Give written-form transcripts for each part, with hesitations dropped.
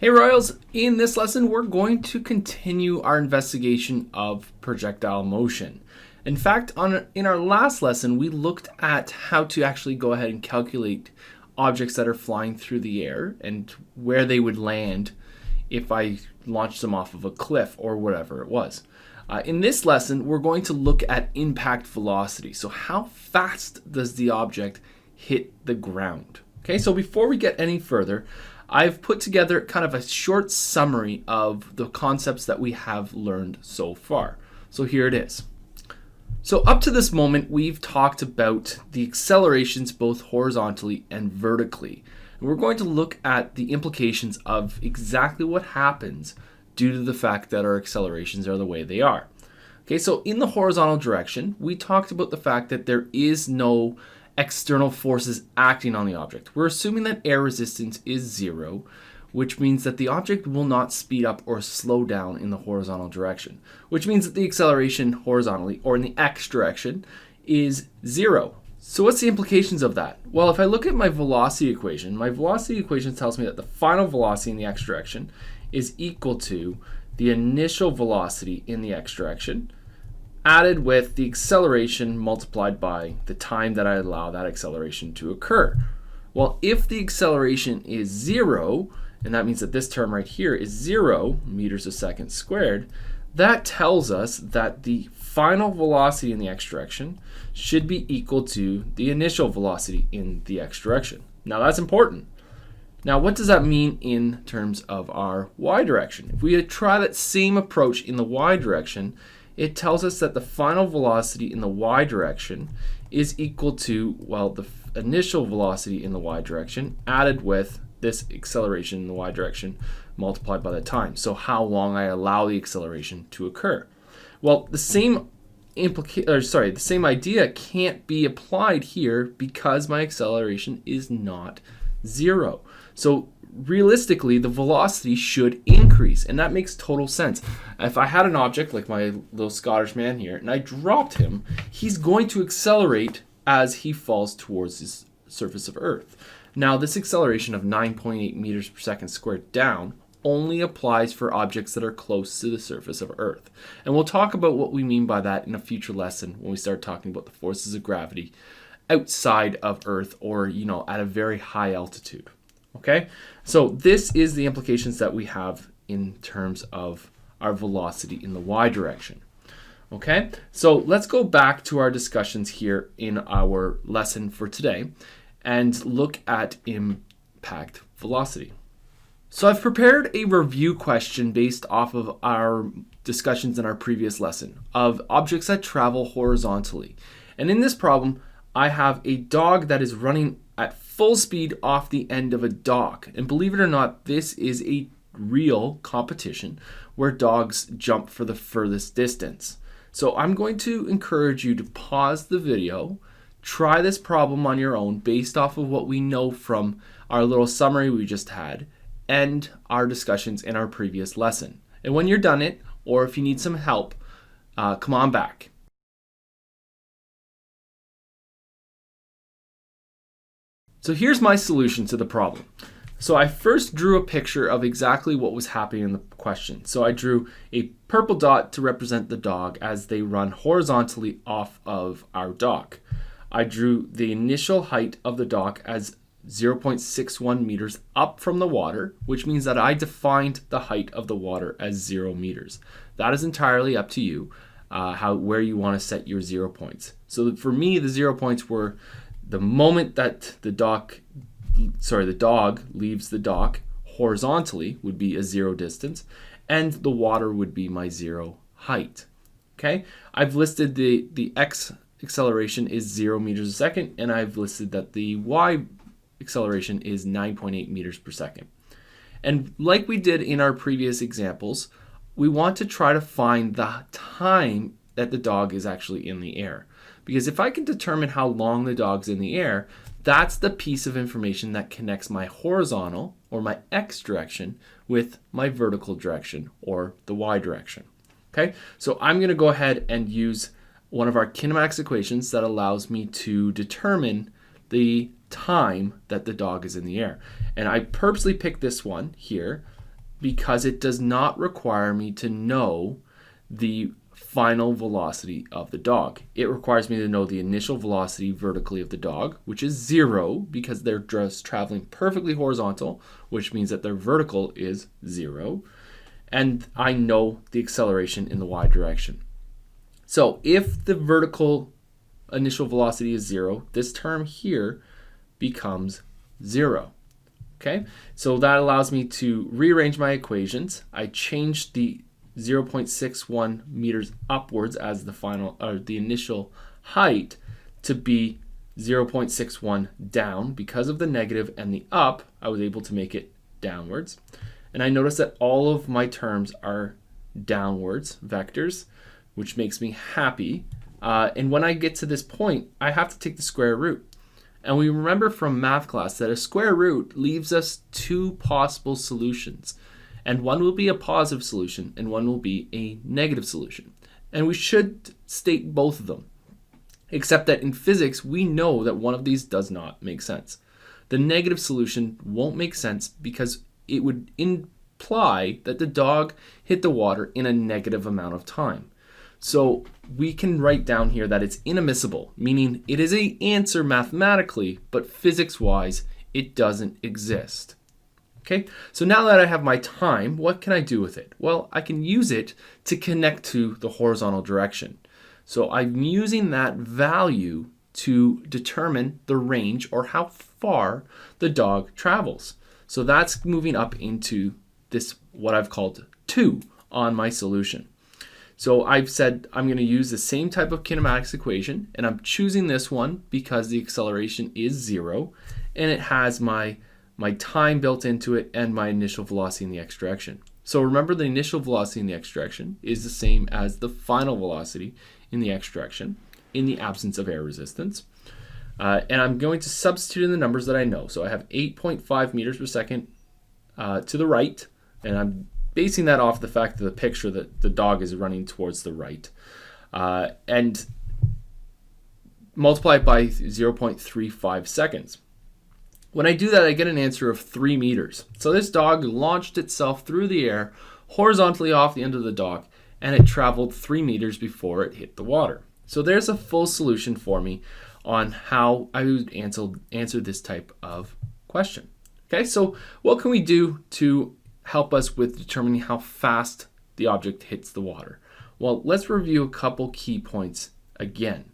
Hey Royals, in this lesson we're going to continue our investigation of projectile motion. In fact, in our last lesson we looked at how to actually go ahead and calculate objects that are flying through the air and where they would land if I launched them off of a cliff or whatever it was. In this lesson we're going to look at impact velocity. So how fast does the object hit the ground? Okay, so before we get any further, I've put together kind of a short summary of the concepts that we have learned so far. So here it is. So up to this moment, we've talked about the accelerations both horizontally and vertically. And we're going to look at the implications of exactly what happens due to the fact that our accelerations are the way they are. Okay, so in the horizontal direction, we talked about the fact that there is no external forces acting on the object. We're assuming that air resistance is 0, which means that the object will not speed up or slow down in the horizontal direction, which means that the acceleration horizontally or in the x direction is 0. So what's the implications of that? Well, if I look at my velocity equation tells me that the final velocity in the x direction is equal to the initial velocity in the x direction added with the acceleration multiplied by the time that I allow that acceleration to occur. Well, if the acceleration is 0, and that means that this term right here is 0 meters a second squared, that tells us that the final velocity in the x direction should be equal to the initial velocity in the x direction. Now that's important. Now what does that mean in terms of our y direction? If we try that same approach in the y direction, it tells us that the final velocity in the y direction is equal to, well, the initial velocity in the y direction added with this acceleration in the y direction multiplied by the time. So how long I allow the acceleration to occur. Well, the same idea can't be applied here because my acceleration is not 0. So realistically, the velocity should increase, and that makes total sense. If I had an object like my little Scottish man here and I dropped him, he's going to accelerate as he falls towards the surface of Earth. Now, this acceleration of 9.8 meters per second squared down only applies for objects that are close to the surface of Earth. And we'll talk about what we mean by that in a future lesson when we start talking about the forces of gravity outside of Earth or, at a very high altitude. Okay, so this is the implications that we have in terms of our velocity in the y direction. Okay, so let's go back to our discussions here in our lesson for today and look at impact velocity. So I've prepared a review question based off of our discussions in our previous lesson of objects that travel horizontally. And in this problem, I have a dog that is running at full speed off the end of a dock. And believe it or not, this is a real competition where dogs jump for the furthest distance. So I'm going to encourage you to pause the video, try this problem on your own based off of what we know from our little summary we just had and our discussions in our previous lesson. And when you're done it, or if you need some help, come on back. So here's my solution to the problem. So I first drew a picture of exactly what was happening in the question. So I drew a purple dot to represent the dog as they run horizontally off of our dock. I drew the initial height of the dock as 0.61 meters up from the water, which means that I defined the height of the water as 0 meters. That is entirely up to you, where you want to set your 0 points. So for me, the 0 points were the moment that the dog leaves the dock horizontally would be a 0 distance, and the water would be my 0 height. Okay, I've listed the x acceleration is 0 meters a second, and I've listed that the y acceleration is 9.8 meters per second. And like we did in our previous examples, we want to try to find the time that the dog is actually in the air. Because if I can determine how long the dog's in the air, that's the piece of information that connects my horizontal or my x direction with my vertical direction or the y direction. Okay, so I'm going to go ahead and use one of our kinematics equations that allows me to determine the time that the dog is in the air. And I purposely picked this one here because it does not require me to know the final velocity of the dog. It requires me to know the initial velocity vertically of the dog, which is 0 because they're just traveling perfectly horizontal, which means that their vertical is 0. And I know the acceleration in the y direction. So if the vertical initial velocity is 0, this term here becomes 0. Okay, so that allows me to rearrange my equations. I changed the 0.61 meters upwards as the final or the initial height to be 0.61 down. Because of the negative and the up, I was able to make it downwards. And I notice that all of my terms are downwards vectors, which makes me happy. And when I get to this point, I have to take the square root. And we remember from math class that a square root leaves us two possible solutions. And one will be a positive solution and one will be a negative solution. And we should state both of them. Except that in physics, we know that one of these does not make sense. The negative solution won't make sense because it would imply that the dog hit the water in a negative amount of time. So we can write down here that it's inadmissible, meaning it is an answer mathematically, but physics-wise, it doesn't exist. Okay, so now that I have my time, what can I do with it? Well, I can use it to connect to the horizontal direction. So I'm using that value to determine the range or how far the dog travels. So that's moving up into this, what I've called 2 on my solution. So I've said I'm going to use the same type of kinematics equation, and I'm choosing this one because the acceleration is 0, and it has my time built into it and my initial velocity in the x direction. So remember, the initial velocity in the x direction is the same as the final velocity in the x direction in the absence of air resistance. And I'm going to substitute in the numbers that I know. So I have 8.5 meters per second to the right, and I'm basing that off the fact that the picture that the dog is running towards the right. And multiply it by 0.35 seconds. When I do that, I get an answer of 3 meters. So this dog launched itself through the air horizontally off the end of the dock, and it traveled 3 meters before it hit the water. So there's a full solution for me on how I would answer this type of question. Okay, so what can we do to help us with determining how fast the object hits the water? Well, let's review a couple key points again.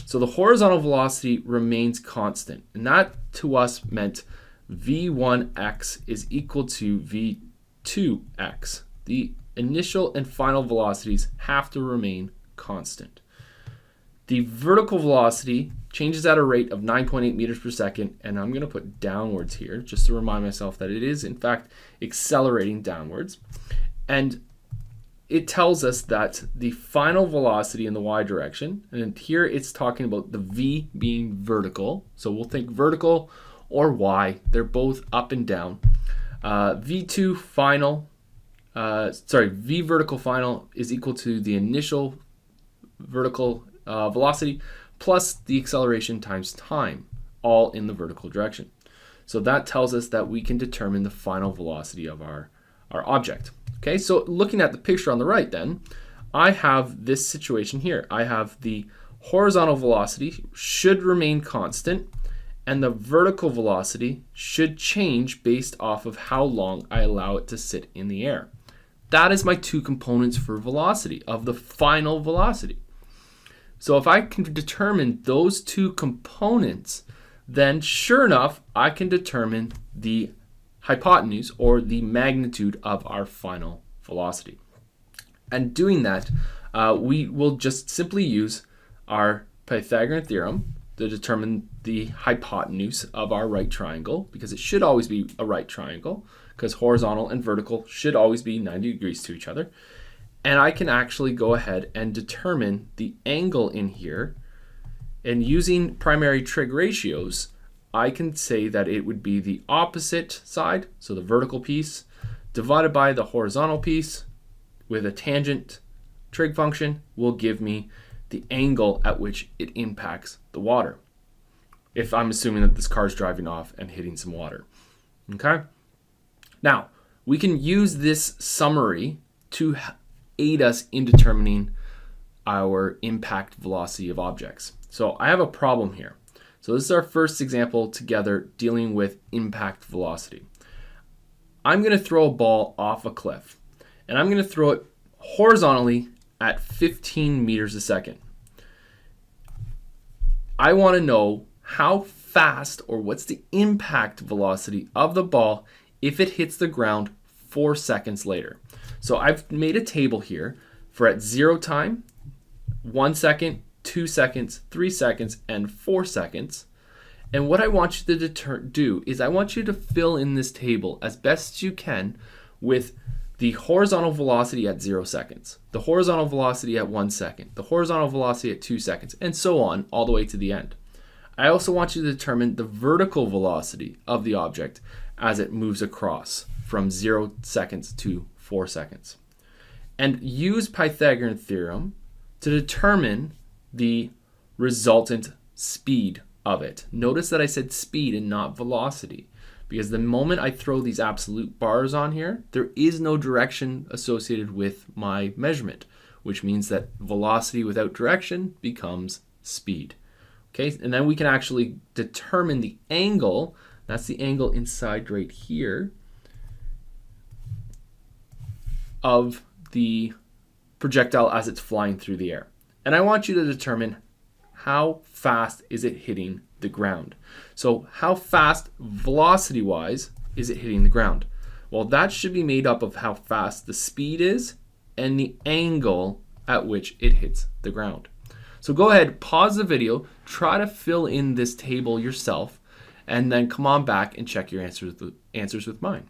So the horizontal velocity remains constant, and that to us meant v1x is equal to v2x. The initial and final velocities have to remain constant. The vertical velocity changes at a rate of 9.8 meters per second, and I'm going to put downwards here just to remind myself that it is in fact accelerating downwards. And it tells us that the final velocity in the y direction, and here it's talking about the v being vertical, so we'll think vertical or y, they're both up and down. V2 final, v vertical final is equal to the initial vertical velocity plus the acceleration times time, all in the vertical direction. So that tells us that we can determine the final velocity of our object. Okay, so looking at the picture on the right then, I have this situation here. I have the horizontal velocity should remain constant, and the vertical velocity should change based off of how long I allow it to sit in the air. That is my two components for velocity, of the final velocity. So if I can determine those two components, then sure enough, I can determine the hypotenuse or the magnitude of our final velocity. And doing that, we will just simply use our Pythagorean theorem to determine the hypotenuse of our right triangle, because it should always be a right triangle, because horizontal and vertical should always be 90 degrees to each other. And I can actually go ahead and determine the angle in here, and using primary trig ratios, I can say that it would be the opposite side, so the vertical piece, divided by the horizontal piece with a tangent trig function will give me the angle at which it impacts the water, if I'm assuming that this car is driving off and hitting some water. Okay? Now, we can use this summary to aid us in determining our impact velocity of objects. So I have a problem here. So this is our first example together dealing with impact velocity. I'm going to throw a ball off a cliff, and I'm going to throw it horizontally at 15 meters a second. I want to know how fast, or what's the impact velocity of the ball if it hits the ground 4 seconds later. So I've made a table here for at 0 time, 1 second, 2 seconds, 3 seconds, and 4 seconds. And what I want you to do is I want you to fill in this table as best you can with the horizontal velocity at 0 seconds, the horizontal velocity at 1 second, the horizontal velocity at 2 seconds, and so on all the way to the end. I also want you to determine the vertical velocity of the object as it moves across from 0 seconds to 4 seconds. And use Pythagorean theorem to determine the resultant speed of it. Notice that I said speed and not velocity, because the moment I throw these absolute bars on here, there is no direction associated with my measurement, which means that velocity without direction becomes speed. Okay, and then we can actually determine the angle. That's the angle inside right here of the projectile as it's flying through the air. And I want you to determine how fast is it hitting the ground. So how fast velocity-wise is it hitting the ground? Well, that should be made up of how fast the speed is and the angle at which it hits the ground. So go ahead, pause the video, try to fill in this table yourself, and then come on back and check your answers with mine.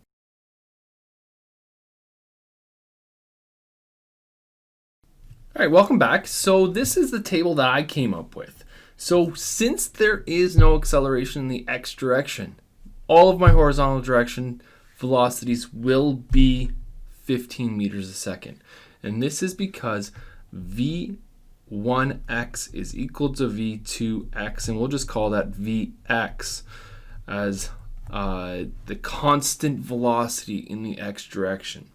All right, welcome back. So this is the table that I came up with. So since there is no acceleration in the x direction, all of my horizontal direction velocities will be 15 meters a second. And this is because v1x is equal to v2x, and we'll just call that vx as the constant velocity in the x direction.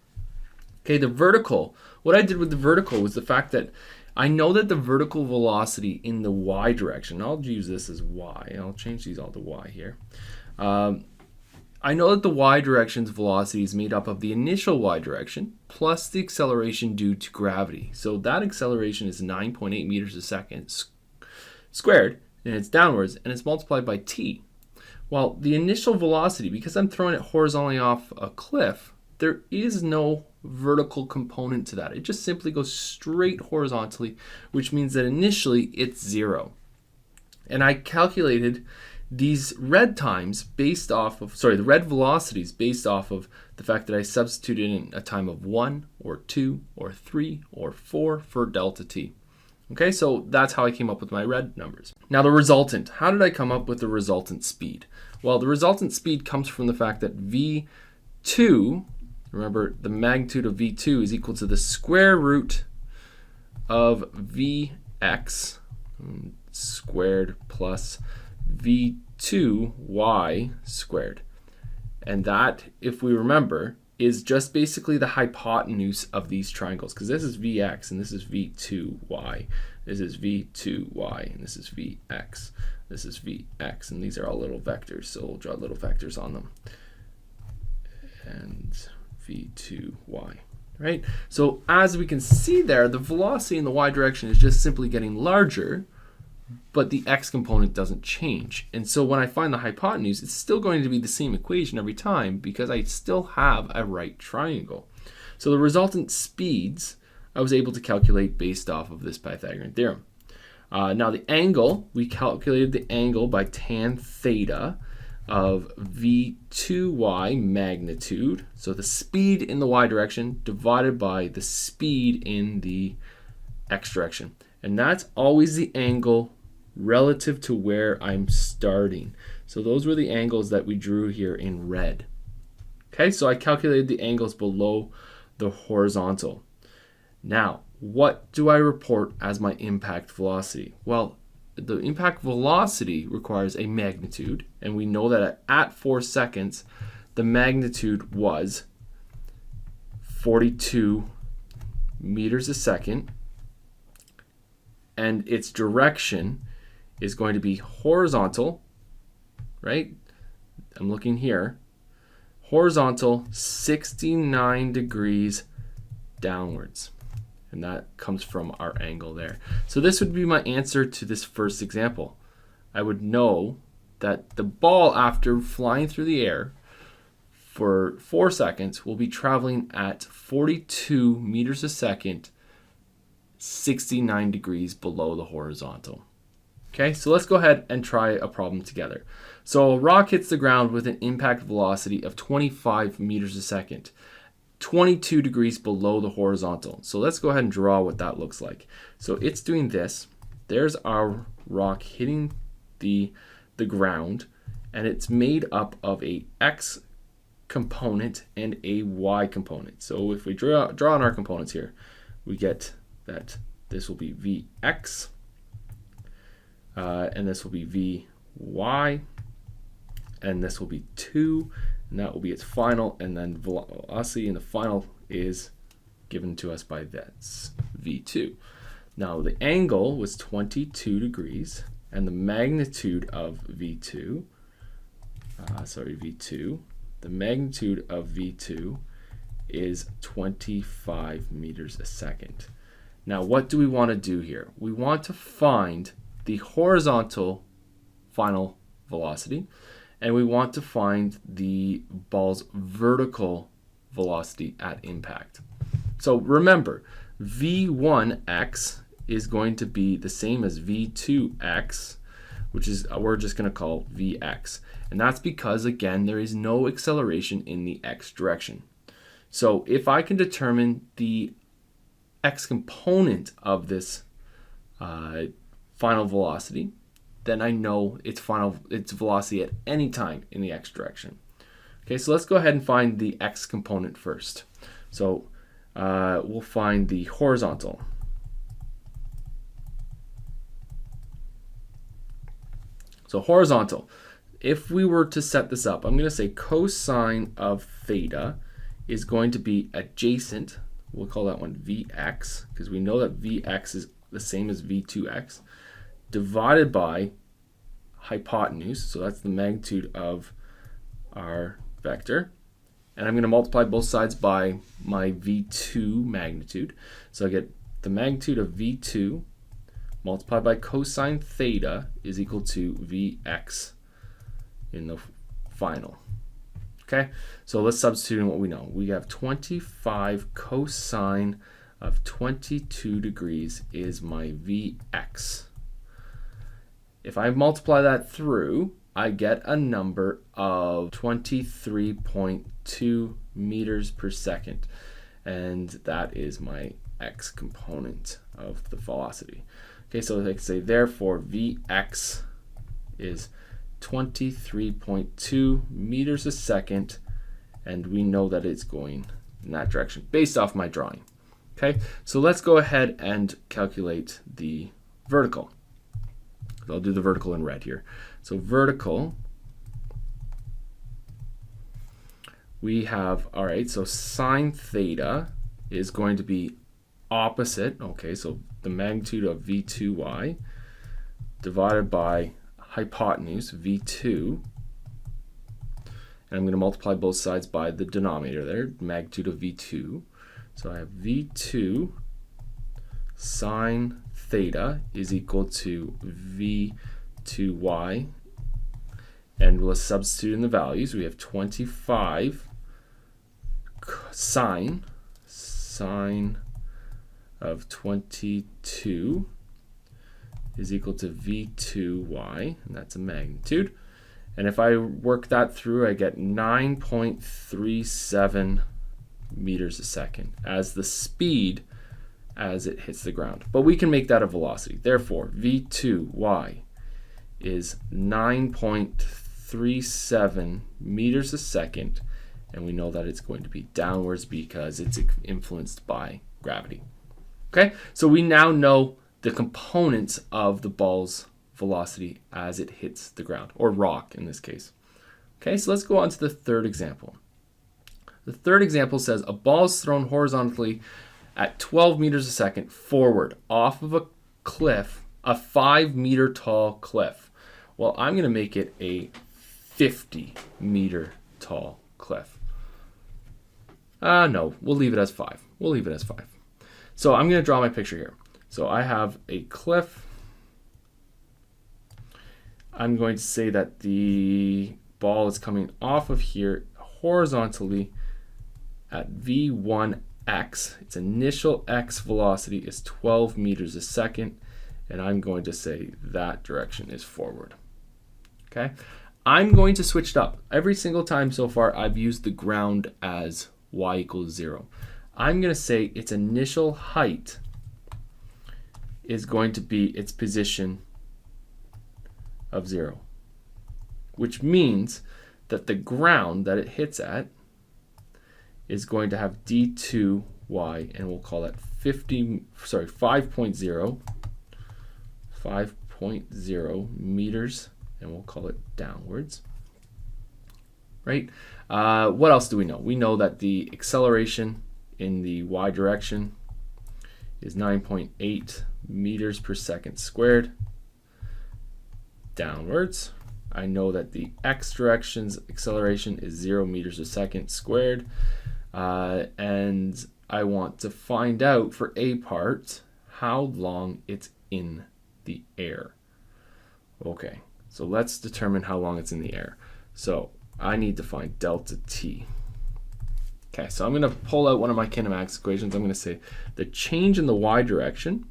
Okay, the vertical, what I did with the vertical was the fact that I know that the vertical velocity in the y direction, I'll use this as y, I'll change these all to y here. I know that the y direction's velocity is made up of the initial y direction plus the acceleration due to gravity. So that acceleration is 9.8 meters a second squared, and it's downwards, and it's multiplied by t. Well, the initial velocity, because I'm throwing it horizontally off a cliff, there is no vertical component to that. It just simply goes straight horizontally, which means that initially it's 0. And I calculated these red times based off of, the red velocities based off of the fact that I substituted in a time of 1 or 2 or 3 or 4 for delta t. Okay, so that's how I came up with my red numbers. Now the resultant, how did I come up with the resultant speed? Well, the resultant speed comes from the fact that v2, remember the magnitude of v2 is equal to the square root of vx squared plus v2y squared. And that, if we remember, is just basically the hypotenuse of these triangles, because this is vx and this is v2y. This is v2y and this is vx. This is vx, and these are all little vectors, so we'll draw little vectors on them. And v2y, right? So as we can see there, the velocity in the y direction is just simply getting larger, but the x component doesn't change. And so when I find the hypotenuse, it's still going to be the same equation every time because I still have a right triangle. So the resultant speeds I was able to calculate based off of this Pythagorean theorem. Now the angle, we calculated the angle by tan theta of v2y magnitude. So the speed in the y direction divided by the speed in the x direction. And that's always the angle relative to where I'm starting. So those were the angles that we drew here in red. Okay, so I calculated the angles below the horizontal. Now, what do I report as my impact velocity? Well, the impact velocity requires a magnitude, and we know that at 4 seconds, the magnitude was 42 meters a second, and its direction is going to be horizontal, right? I'm looking here. Horizontal 69 degrees downwards. And that comes from our angle there. So this would be my answer to this first example. I would know that the ball, after flying through the air for 4 seconds, will be traveling at 42 meters a second, 69 degrees below the horizontal. Okay, so let's go ahead and try a problem together. So a rock hits the ground with an impact velocity of 25 meters a second, 22 degrees below the horizontal. So let's go ahead and draw what that looks like. So it's doing this. There's our rock hitting the ground, and it's made up of a x component and a y component. So if we draw on our components here, we get that this will be Vx, and this will be Vy, and this will be 2, and that will be its final, and then velocity in the final is given to us by this V2. Now the angle was 22 degrees, and the magnitude of V2, the magnitude of V2 is 25 meters a second. Now what do we want to do here? We want to find the horizontal final velocity, and we want to find the ball's vertical velocity at impact. So remember, V1x is going to be the same as V2x, which is we're just going to call Vx. And that's because, again, there is no acceleration in the x direction. So if I can determine the x component of this final velocity, then I know its velocity at any time in the x direction. Okay, so let's go ahead and find the x component first. So we'll find the horizontal. So horizontal, if we were to set this up, I'm going to say cosine of theta is going to be adjacent. We'll call that one Vx, because we know that Vx is the same as V2x, divided by hypotenuse, so that's the magnitude of our vector. And I'm going to multiply both sides by my V2 magnitude. So I get the magnitude of V2 multiplied by cosine theta is equal to Vx in the final. Okay, so let's substitute in what we know. We have 25 cosine of 22 degrees is my Vx. If I multiply that through, I get a number of 23.2 meters per second. And that is my x component of the velocity. Okay, so I can say, therefore, Vx is 23.2 meters a second, and we know that it's going in that direction based off my drawing. Okay, so let's go ahead and calculate the vertical. I'll do the vertical in red here. So vertical, we have, all right, so sine theta is going to be opposite, okay, so the magnitude of V2y divided by hypotenuse, V2, and I'm going to multiply both sides by the denominator there, magnitude of V2. So I have V2 sine theta is equal to V2y, and we'll substitute in the values. We have 25 sine of 22 is equal to V2y, and that's a magnitude. And if I work that through, I get 9.37 meters a second as the speed as it hits the ground. But we can make that a velocity. Therefore, V2y is 9.37 meters a second, and we know that it's going to be downwards because it's influenced by gravity. Okay, so we now know the components of the ball's velocity as it hits the ground, or rock in this case. Okay, so let's go on to the third example. The third example says a ball is thrown horizontally at 12 meters a second forward off of a cliff, a 5-meter tall cliff. Well, I'm going to make it a 50-meter tall cliff. No, we'll leave it as 5. We'll leave it as 5. So I'm going to draw my picture here. So I have a cliff. I'm going to say that the ball is coming off of here horizontally at v1x. Its initial x velocity is 12 meters a second, and I'm going to say that direction is forward. Okay? I'm going to switch it up. Every single time so far, I've used the ground as y equals 0. I'm going to say its initial height is going to be its position of 0, which means that the ground that it hits at is going to have d2y, and we'll call that 5.0 meters, and we'll call it downwards. Right? What else do we know? We know that the acceleration in the y direction is 9.8 meters per second squared downwards. I know that the x direction's acceleration is 0 meters a second squared. And I want to find out for a part how long it's in the air. Okay, so let's determine how long it's in the air. So I need to find delta t. Okay, so I'm going to pull out one of my kinematics equations. I'm going to say the change in the y direction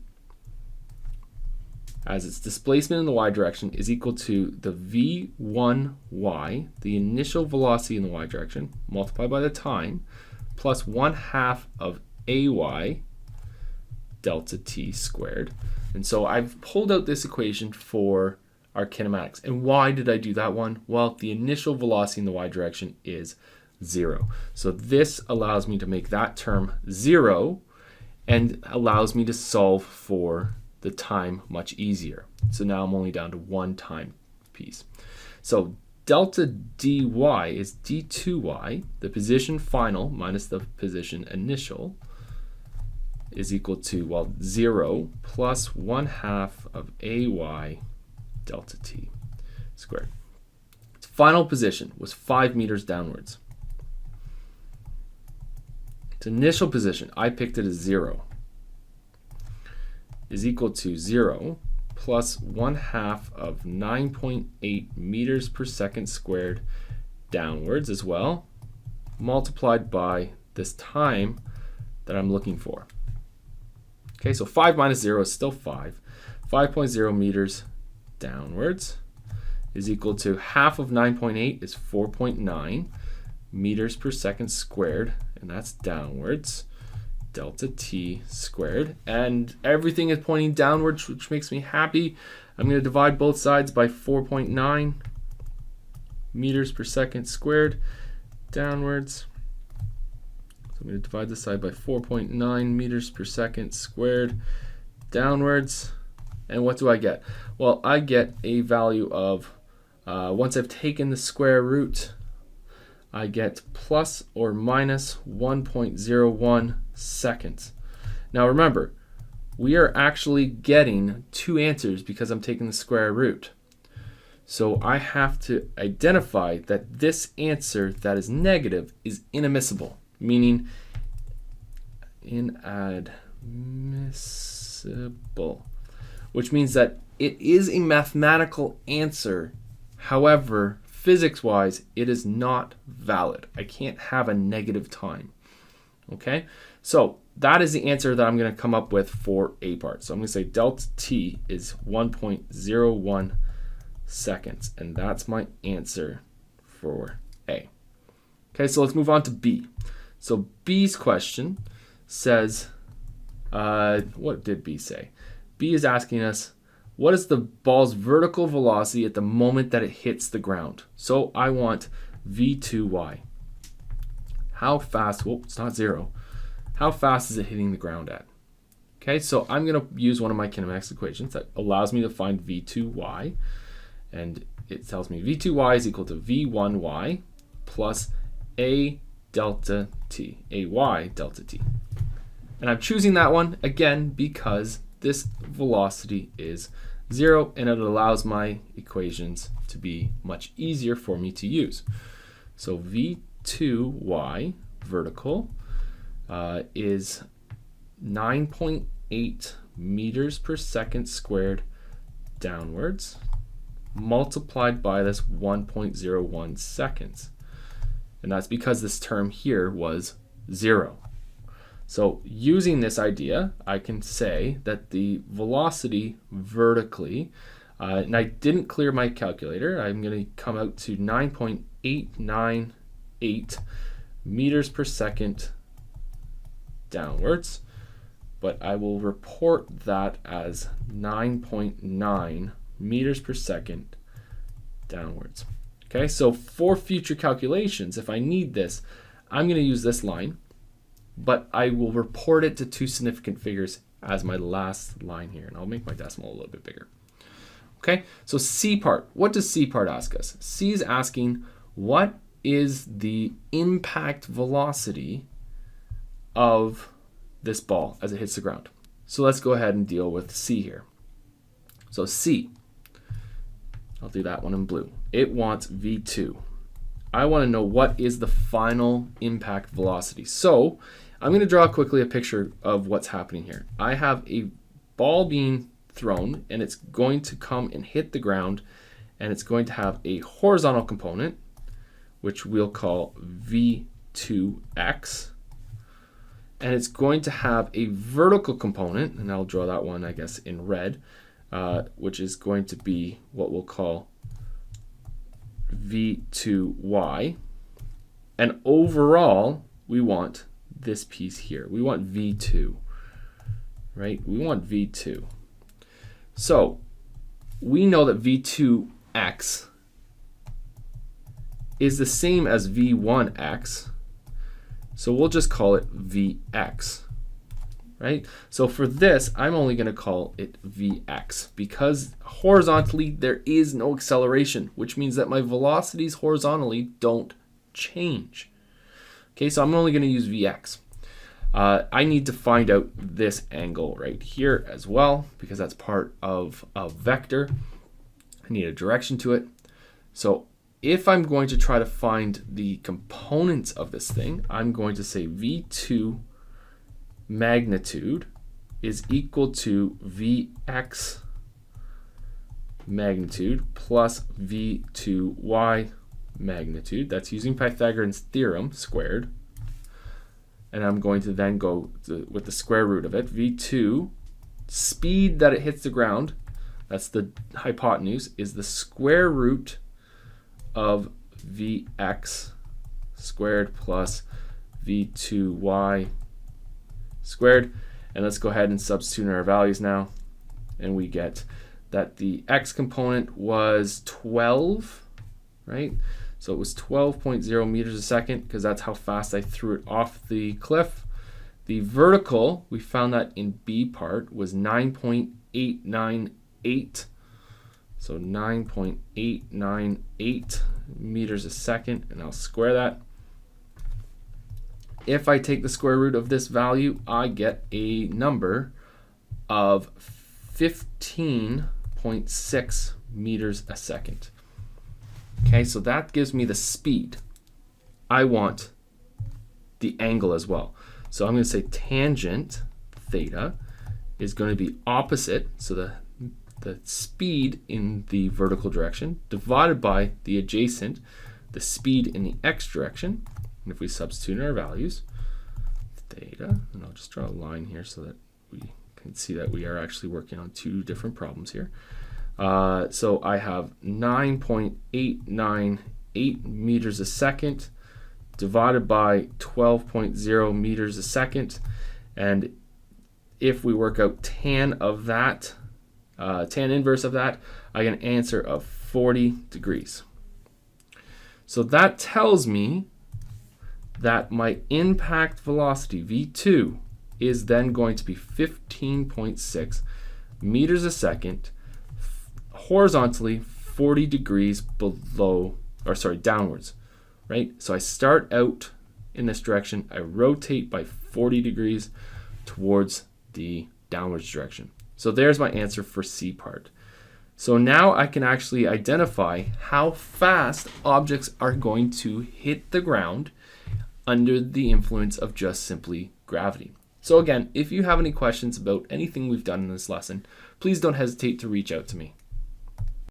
as its displacement in the y direction is equal to the v1y, the initial velocity in the y direction, multiplied by the time, plus 1/2 of ay delta t squared. And so I've pulled out this equation for our kinematics. And why did I do that one? Well, the initial velocity in the y direction is 0. So this allows me to make that term 0 and allows me to solve for the time much easier. So now I'm only down to one time piece. So delta dy is d2y, the position final minus the position initial, is equal to, well, 0 plus 1/2 of ay delta t squared. Its final position was 5 meters downwards. Its initial position, I picked it as 0, is equal to 0 plus 1/2 of 9.8 meters per second squared downwards as well, multiplied by this time that I'm looking for. Okay, so 5 minus 0 is still 5. 5.0 meters downwards is equal to half of 9.8 is 4.9 meters per second squared, and that's downwards, delta t squared. And everything is pointing downwards, which makes me happy. I'm going to divide both sides by 4.9 meters per second squared downwards. So I'm going to divide this side by 4.9 meters per second squared downwards. And what do I get? Well, I get a value of, once I've taken the square root, I get plus or minus 1.01 seconds. Now remember, we are actually getting two answers because I'm taking the square root. So I have to identify that this answer that is negative is inadmissible, meaning inadmissible, which means that it is a mathematical answer. However, physics-wise, it is not valid. I can't have a negative time. Okay, so that is the answer that I'm going to come up with for a part. So I'm going to say delta t is 1.01 seconds, and that's my answer for A. Okay, so let's move on to B. So B's question says, what did B say? B is asking us, what is the ball's vertical velocity at the moment that it hits the ground? So I want v2y. How fast, well, it's not 0. How fast is it hitting the ground at? Okay, so I'm going to use one of my kinematics equations that allows me to find v2y. And it tells me v2y is equal to v1y plus a delta t, ay delta t. And I'm choosing that one, again, because this velocity is 0, and it allows my equations to be much easier for me to use. So v2y vertical is 9.8 meters per second squared downwards, multiplied by this 1.01 seconds. And that's because this term here was 0. So using this idea, I can say that the velocity vertically, and I didn't clear my calculator, I'm going to come out to 9.898 meters per second downwards, but I will report that as 9.9 meters per second downwards. Okay, so for future calculations, if I need this, I'm going to use this line, but I will report it to two significant figures as my last line here, and I'll make my decimal a little bit bigger. Okay, so C part. What does C part ask us? C is asking, what is the impact velocity of this ball as it hits the ground? So let's go ahead and deal with C here. So C, I'll do that one in blue. It wants V2. I want to know what is the final impact velocity. So I'm going to draw quickly a picture of what's happening here. I have a ball being thrown, and it's going to come and hit the ground, and it's going to have a horizontal component, which we'll call V2x, and it's going to have a vertical component, and I'll draw that one, I guess, in red, which is going to be what we'll call V2y, and overall we want this piece here. We want V2, right? We want V2. So we know that V2x is the same as V1x, so we'll just call it Vx, right? So for this, I'm only going to call it Vx because horizontally there is no acceleration, which means that my velocities horizontally don't change. Okay, so I'm only going to use Vx. I need to find out this angle right here as well because that's part of a vector. I need a direction to it. So if I'm going to try to find the components of this thing, I'm going to say V2 magnitude is equal to Vx magnitude plus V2y magnitude. That's using Pythagorean's theorem squared. And I'm going to then go with the square root of it. V2, speed that it hits the ground, that's the hypotenuse, is the square root of Vx squared plus V2y squared. And let's go ahead and substitute in our values now. And we get that the x component was 12, right? So it was 12.0 meters a second because that's how fast I threw it off the cliff. The vertical, we found that in B part, was 9.898. So 9.898 meters a second, and I'll square that. If I take the square root of this value, I get a number of 15.6 meters a second. Okay, so that gives me the speed. I want the angle as well. So I'm going to say tangent theta is going to be opposite, so the speed in the vertical direction divided by the adjacent, the speed in the x direction. And if we substitute in our values, theta, and I'll just draw a line here so that we can see that we are actually working on two different problems here. So I have 9.898 meters a second divided by 12.0 meters a second. And if we work out tan of that, tan inverse of that, I get an answer of 40 degrees. So that tells me that my impact velocity, V2, is then going to be 15.6 meters a second, horizontally 40 degrees below, or sorry, downwards, right? So I start out in this direction, I rotate by 40 degrees towards the downwards direction. So there's my answer for C part. So now I can actually identify how fast objects are going to hit the ground under the influence of just simply gravity. So again, if you have any questions about anything we've done in this lesson, please don't hesitate to reach out to me.